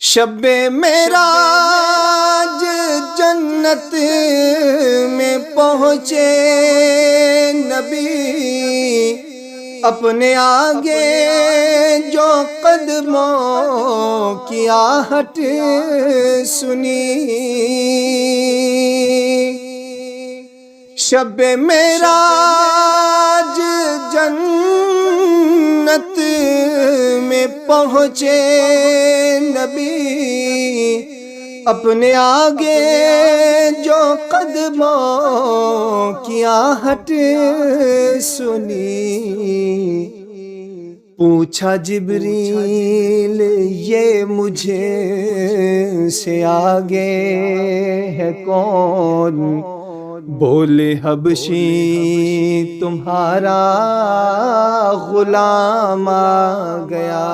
شب معراج جنت میں پہنچے نبی، اپنے آگے جو قدموں کی آہٹ سنی۔ شب معراج جنت میں پہنچے نبی، اپنے آگے جو قدموں کی آہٹ سنی۔ پوچھا جبریل یہ مجھے سے آگے ہے کون؟ بولے حبشی تمہارا غلام آ گیا۔